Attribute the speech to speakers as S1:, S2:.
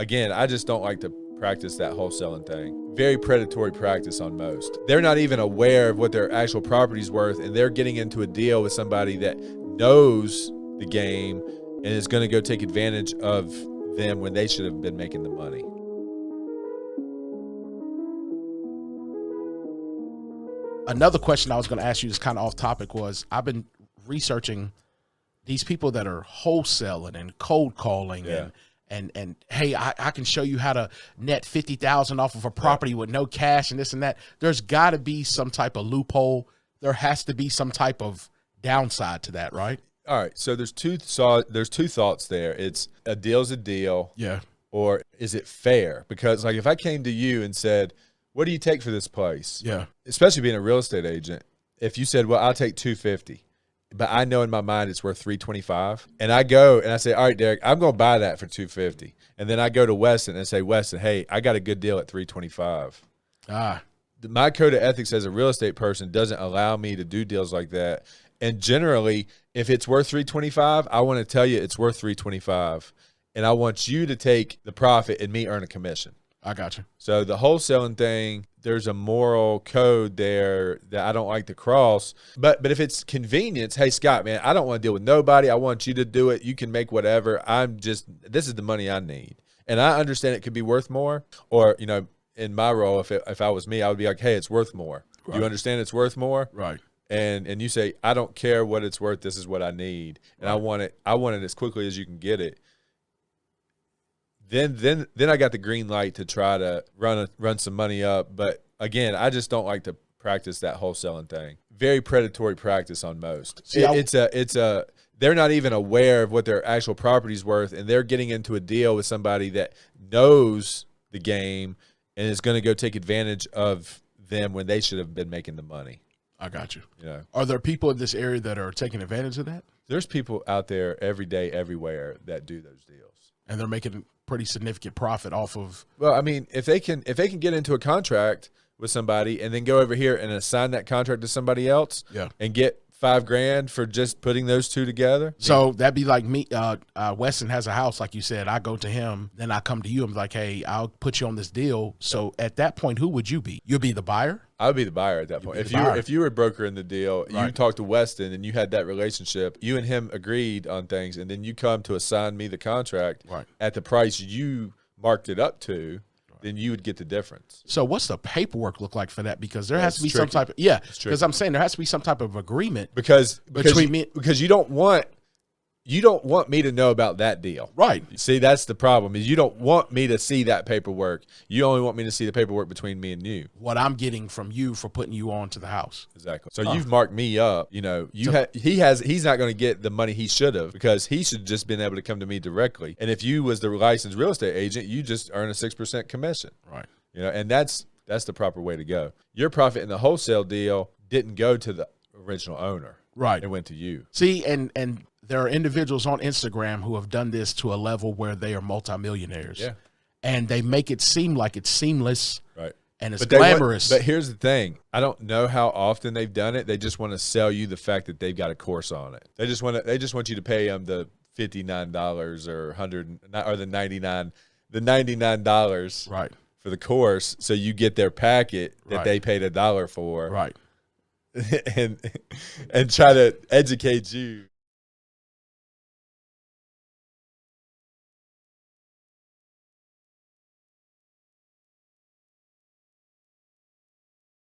S1: again, I just don't like to practice that wholesaling thing. Very predatory practice on most. They're not even aware of what their actual property's worth, and they're getting into a deal with somebody that knows the game and is going to go take advantage of them when they should have been making the money.
S2: Another question I was going to ask you, just kind of off topic, was I've been researching these people that are wholesaling and cold calling and hey, I can show you how to net 50,000 off of a property with no cash and this and that. There's got to be some type of loophole. There has to be some type of downside to that, right?
S1: All right. So there's two thoughts there. It's a deal's a deal.
S2: Yeah.
S1: Or is it fair? Because like if I came to you and said, what do you take for this place?
S2: Yeah.
S1: Especially being a real estate agent. If you said, well, I'll take $250. But I know in my mind it's worth $325, and I go and I say, all right, Derek, I'm going to buy that for $250, and then I go to Weston and say, Weston, hey, I got a good deal at $325. My code of ethics as a real estate person doesn't allow me to do deals like that. And generally, if it's worth $325, I want to tell you it's worth $325, and I want you to take the profit and me earn a commission.
S2: I got you.
S1: So the wholesaling thing, there's a moral code there that I don't like to cross. But if it's convenience, hey, Scott, man, I don't want to deal with nobody. I want you to do it. You can make whatever. This is the money I need. And I understand it could be worth more. Or, you know, in my role, if I was me, I would be like, hey, it's worth more. Right. You understand it's worth more? Right. And you say, I don't care what it's worth. This is what I need. And right. I want it as quickly as you can get it. Then I got the green light to try to run some money up. But again, I just don't like to practice that wholesaling thing. Very predatory practice on most. See, they're not even aware of what their actual property's worth, and they're getting into a deal with somebody that knows the game and is going to go take advantage of them when they should have been making the money.
S2: I got you.
S1: You know,
S2: are there people in this area that are taking advantage of that?
S1: There's people out there every day, everywhere that do those deals,
S2: and they're making pretty significant profit off of.
S1: Well, I mean, if they can get into a contract with somebody and then go over here and assign that contract to somebody else, and get $5,000 for just putting those two together.
S2: So that'd be like me. Weston has a house, like you said. I go to him, then I come to you. I'm like, hey, I'll put you on this deal. So at that point, who would you be? You'd be the buyer.
S1: I would be the buyer at that point. If you were a broker in the deal, right. You talked to Weston and you had that relationship. You and him agreed on things, and then you come to assign me the contract at the price you marked it up to. Then you would get the difference.
S2: So what's the paperwork look like for that? Because there has to be some type of because I'm saying there has to be some type of agreement
S1: because you don't want me to know about that deal.
S2: Right.
S1: See, that's the problem, is you don't want me to see that paperwork. You only want me to see the paperwork between me and you.
S2: What I'm getting from you for putting you on to the house.
S1: Exactly. So you've marked me up. You know, he's not going to get the money he should have, because he should just been able to come to me directly. And if you was the licensed real estate agent, you just earn a 6% commission.
S2: Right.
S1: You know, and that's the proper way to go. Your profit in the wholesale deal didn't go to the original owner.
S2: Right.
S1: It went to you.
S2: See, and there are individuals on Instagram who have done this to a level where they are multimillionaires.
S1: Yeah.
S2: And they make it seem like it's seamless.
S1: Right.
S2: And it's glamorous.
S1: But here's the thing. I don't know how often they've done it. They just want to sell you the fact that they've got a course on it. They just want you to pay them the $59 or $100 or the $99
S2: right.
S1: for the course, so you get their packet that they paid $1 for.
S2: Right.
S1: and try to educate you.